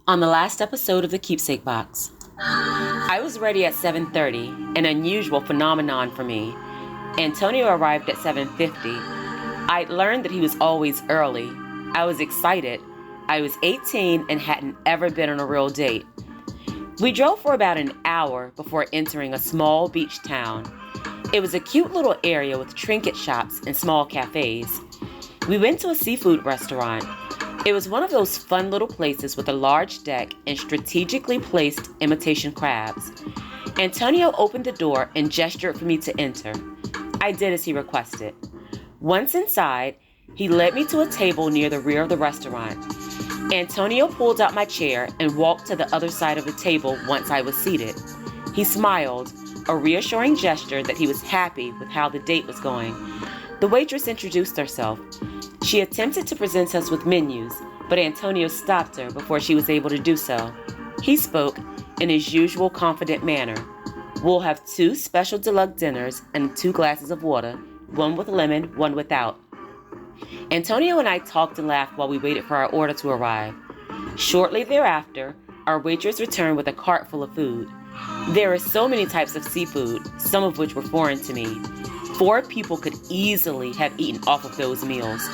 On the last episode of the Keepsake box, I was ready at 7:30, an unusual phenomenon for me. Antonio arrived at 7:50. I'd learned that he was always early. I was excited. I was 18 and hadn't ever been on a real date. We drove for about an hour before entering a small beach town. It was a cute little area with trinket shops and small cafes. We went to a seafood restaurant. It was one of those fun little places with a large deck and strategically placed imitation crabs. Antonio opened the door and gestured for me to enter. I did as he requested. Once inside, he led me to a table near the rear of the restaurant. Antonio pulled out my chair and walked to the other side of the table once I was seated. He smiled, a reassuring gesture that he was happy with how the date was going. The waitress introduced herself. She attempted to present us with menus, but Antonio stopped her before she was able to do so. He spoke in his usual confident manner. "We'll have 2 special deluxe dinners and 2 glasses of water, one with lemon, one without." Antonio and I talked and laughed while we waited for our order to arrive. Shortly thereafter, our waitress returned with a cart full of food. There are so many types of seafood, some of which were foreign to me. 4 people could easily have eaten off of those meals.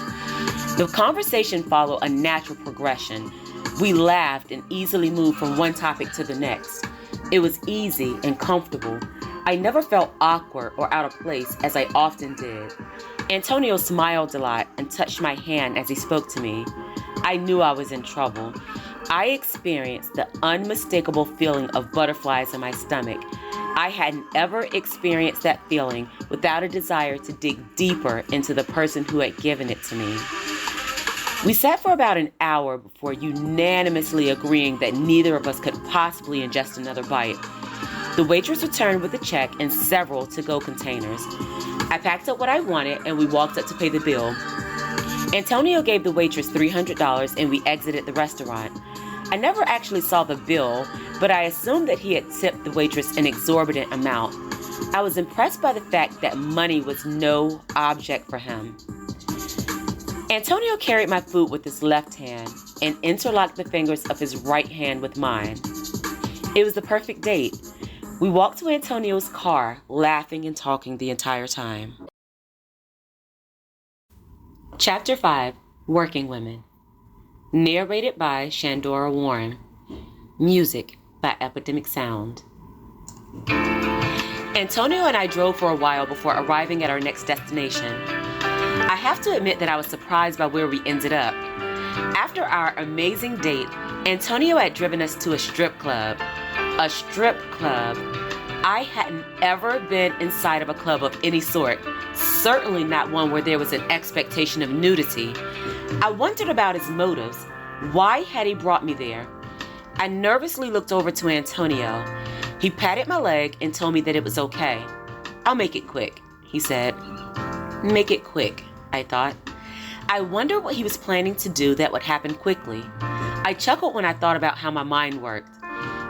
The conversation followed a natural progression. We laughed and easily moved from one topic to the next. It was easy and comfortable. I never felt awkward or out of place as I often did. Antonio smiled a lot and touched my hand as he spoke to me. I knew I was in trouble. I experienced the unmistakable feeling of butterflies in my stomach. I hadn't ever experienced that feeling without a desire to dig deeper into the person who had given it to me. We sat for about an hour before unanimously agreeing that neither of us could possibly ingest another bite. The waitress returned with a check and several to-go containers. I packed up what I wanted and we walked up to pay the bill. Antonio gave the waitress $300 and we exited the restaurant. I never actually saw the bill, but I assumed that he had tipped the waitress an exorbitant amount. I was impressed by the fact that money was no object for him. Antonio carried my food with his left hand and interlocked the fingers of his right hand with mine. It was the perfect date. We walked to Antonio's car, laughing and talking the entire time. Chapter 5, Working Women. Narrated by Shandora Warren. Music by Epidemic Sound. Antonio and I drove for a while before arriving at our next destination. I have to admit that I was surprised by where we ended up. After our amazing date, Antonio had driven us to a strip club. A strip club. I hadn't ever been inside of a club of any sort, certainly not one where there was an expectation of nudity. I wondered about his motives. Why had he brought me there? I nervously looked over to Antonio. He patted my leg and told me that it was okay. "I'll make it quick," he said. Make it quick, I thought. I wondered what he was planning to do that would happen quickly. I chuckled when I thought about how my mind worked.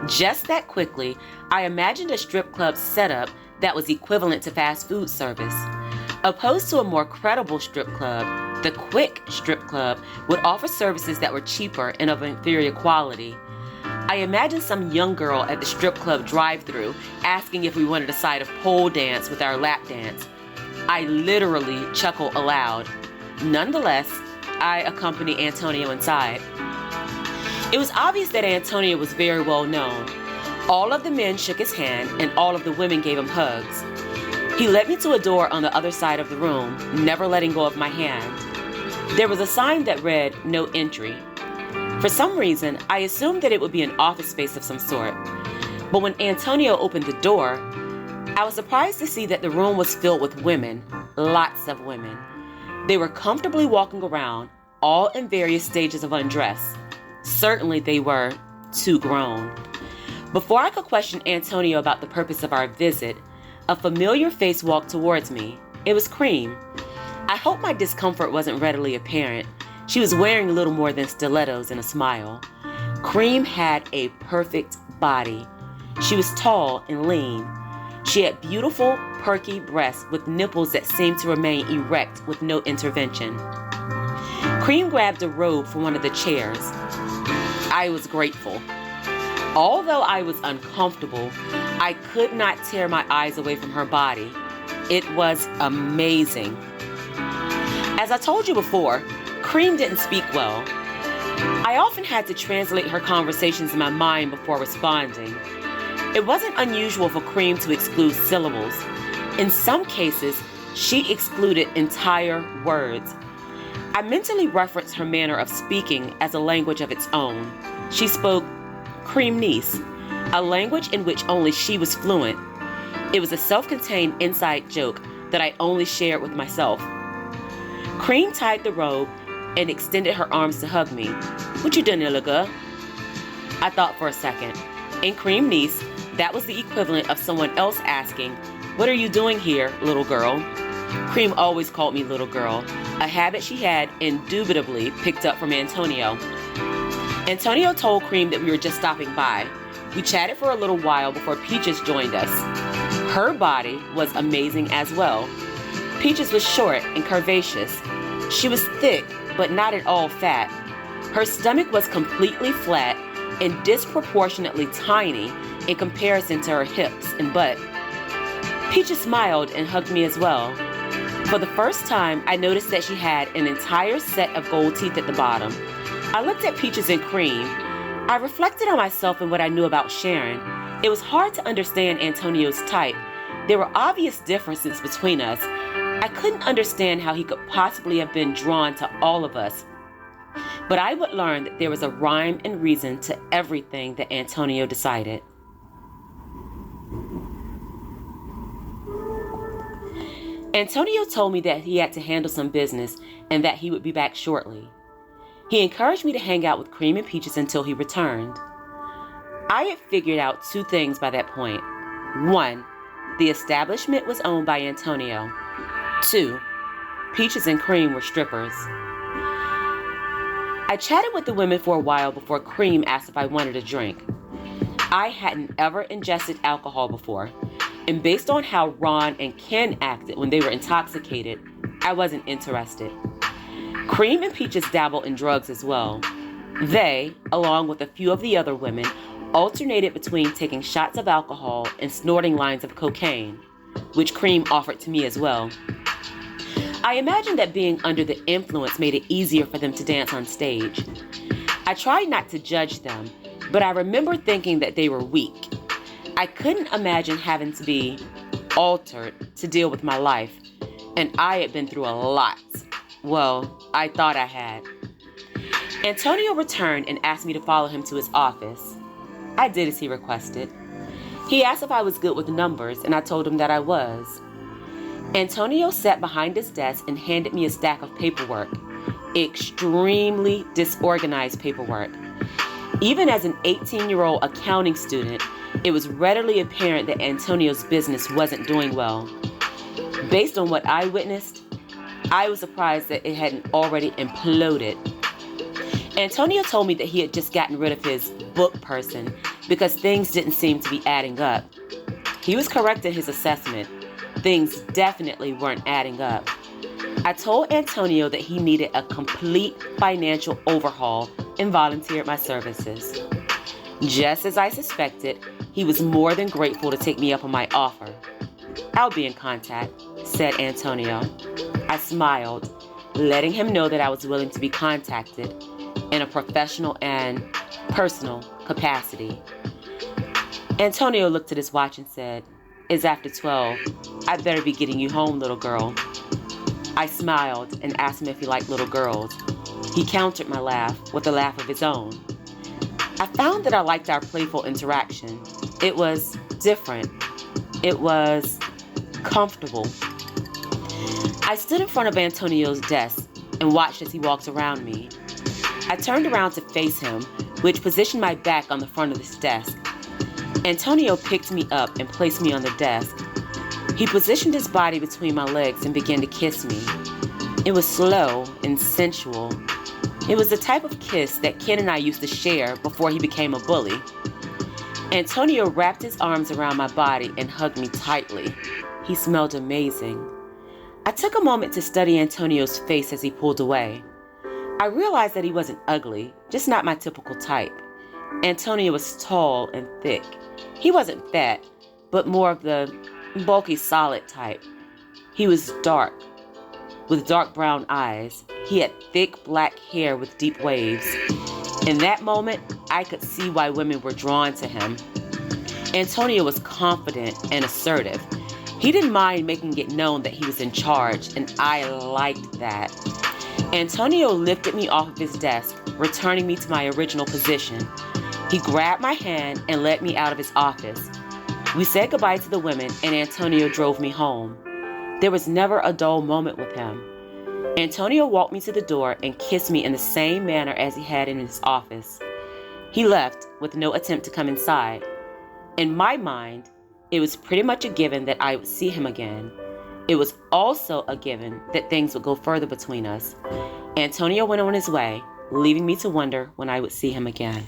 Just that quickly, I imagined a strip club setup that was equivalent to fast food service. Opposed to a more credible strip club, the quick strip club would offer services that were cheaper and of inferior quality. I imagined some young girl at the strip club drive-thru asking if we wanted a side of pole dance with our lap dance. I literally chuckled aloud. Nonetheless, I accompanied Antonio inside. It was obvious that Antonio was very well known. All of the men shook his hand and all of the women gave him hugs. He led me to a door on the other side of the room, never letting go of my hand. There was a sign that read, "No entry." For some reason, I assumed that it would be an office space of some sort. But when Antonio opened the door, I was surprised to see that the room was filled with women, lots of women. They were comfortably walking around, all in various stages of undress. Certainly they were too grown. Before I could question Antonio about the purpose of our visit, a familiar face walked towards me. It was Cream. I hope my discomfort wasn't readily apparent. She was wearing little more than stilettos and a smile. Cream had a perfect body. She was tall and lean. She had beautiful, perky breasts with nipples that seemed to remain erect with no intervention. Cream grabbed a robe from one of the chairs. I was grateful. Although I was uncomfortable, I could not tear my eyes away from her body. It was amazing. As I told you before, Cream didn't speak well. I often had to translate her conversations in my mind before responding. It wasn't unusual for Cream to exclude syllables. In some cases, she excluded entire words. I mentally referenced her manner of speaking as a language of its own. She spoke Creamnese, a language in which only she was fluent. It was a self-contained inside joke that I only shared with myself. Cream tied the robe and extended her arms to hug me. "What you done, little girl?" I thought for a second. In Creamnese, that was the equivalent of someone else asking, "What are you doing here, little girl?" Cream always called me little girl, a habit she had indubitably picked up from Antonio. Antonio told Cream that we were just stopping by. We chatted for a little while before Peaches joined us. Her body was amazing as well. Peaches was short and curvaceous. She was thick, but not at all fat. Her stomach was completely flat and disproportionately tiny in comparison to her hips and butt. Peaches smiled and hugged me as well. For the first time, I noticed that she had an entire set of gold teeth at the bottom. I looked at Peaches and Cream. I reflected on myself and what I knew about Sharon. It was hard to understand Antonio's type. There were obvious differences between us. I couldn't understand how he could possibly have been drawn to all of us. But I would learn that there was a rhyme and reason to everything that Antonio decided. Antonio told me that he had to handle some business and that he would be back shortly. He encouraged me to hang out with Cream and Peaches until he returned. I had figured out two things by that point. One, the establishment was owned by Antonio. Two, Peaches and Cream were strippers. I chatted with the women for a while before Cream asked if I wanted a drink. I hadn't ever ingested alcohol before, and based on how Ron and Ken acted when they were intoxicated, I wasn't interested. Cream and Peaches dabbled in drugs as well. They, along with a few of the other women, alternated between taking shots of alcohol and snorting lines of cocaine, which Cream offered to me as well. I imagined that being under the influence made it easier for them to dance on stage. I tried not to judge them, but I remember thinking that they were weak. I couldn't imagine having to be altered to deal with my life, and I had been through a lot. Well, I thought I had. Antonio returned and asked me to follow him to his office. I did as he requested. He asked if I was good with numbers, and I told him that I was. Antonio sat behind his desk and handed me a stack of paperwork. Extremely disorganized paperwork. Even as an 18-year-old accounting student, it was readily apparent that Antonio's business wasn't doing well. Based on what I witnessed, I was surprised that it hadn't already imploded. Antonio told me that he had just gotten rid of his book person because things didn't seem to be adding up. He was correct in his assessment. Things definitely weren't adding up. I told Antonio that he needed a complete financial overhaul and volunteered my services. Just as I suspected, he was more than grateful to take me up on my offer. "I'll be in contact," said Antonio. I smiled, letting him know that I was willing to be contacted in a professional and personal capacity. Antonio looked at his watch and said, "It's after 12. I'd better be getting you home, little girl." I smiled and asked him if he liked little girls. He countered my laugh with a laugh of his own. I found that I liked our playful interaction. It was different. It was comfortable. I stood in front of Antonio's desk and watched as he walked around me. I turned around to face him, which positioned my back on the front of his desk. Antonio picked me up and placed me on the desk. He positioned his body between my legs and began to kiss me. It was slow and sensual. It was the type of kiss that Ken and I used to share before he became a bully. Antonio wrapped his arms around my body and hugged me tightly. He smelled amazing. I took a moment to study Antonio's face as he pulled away. I realized that he wasn't ugly, just not my typical type. Antonio was tall and thick. He wasn't fat, but more of the bulky, solid type. He was dark, with dark brown eyes. He had thick black hair with deep waves. In that moment, I could see why women were drawn to him. Antonio was confident and assertive. He didn't mind making it known that he was in charge, and I liked that. Antonio lifted me off of his desk, returning me to my original position. He grabbed my hand and led me out of his office. We said goodbye to the women, and Antonio drove me home. There was never a dull moment with him. Antonio walked me to the door and kissed me in the same manner as he had in his office. He left with no attempt to come inside. In my mind, it was pretty much a given that I would see him again. It was also a given that things would go further between us. Antonio went on his way, leaving me to wonder when I would see him again.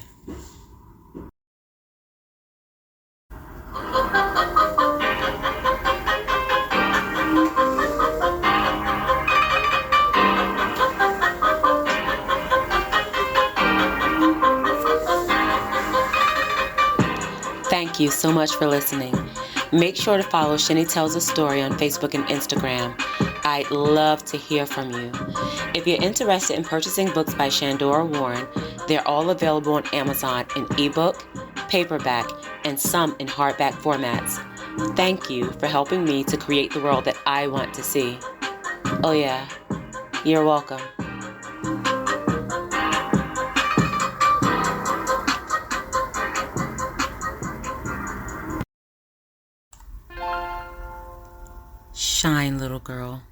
Thank you so much for listening. Make sure to follow Shenny Tells a Story on Facebook and Instagram. I'd love to hear from you. If you're interested in purchasing books by Shandora Warren, they're all available on Amazon in ebook, paperback, and some in hardback formats. Thank you for helping me to create the world that I want to see. Oh yeah, you're welcome. Shine, little girl.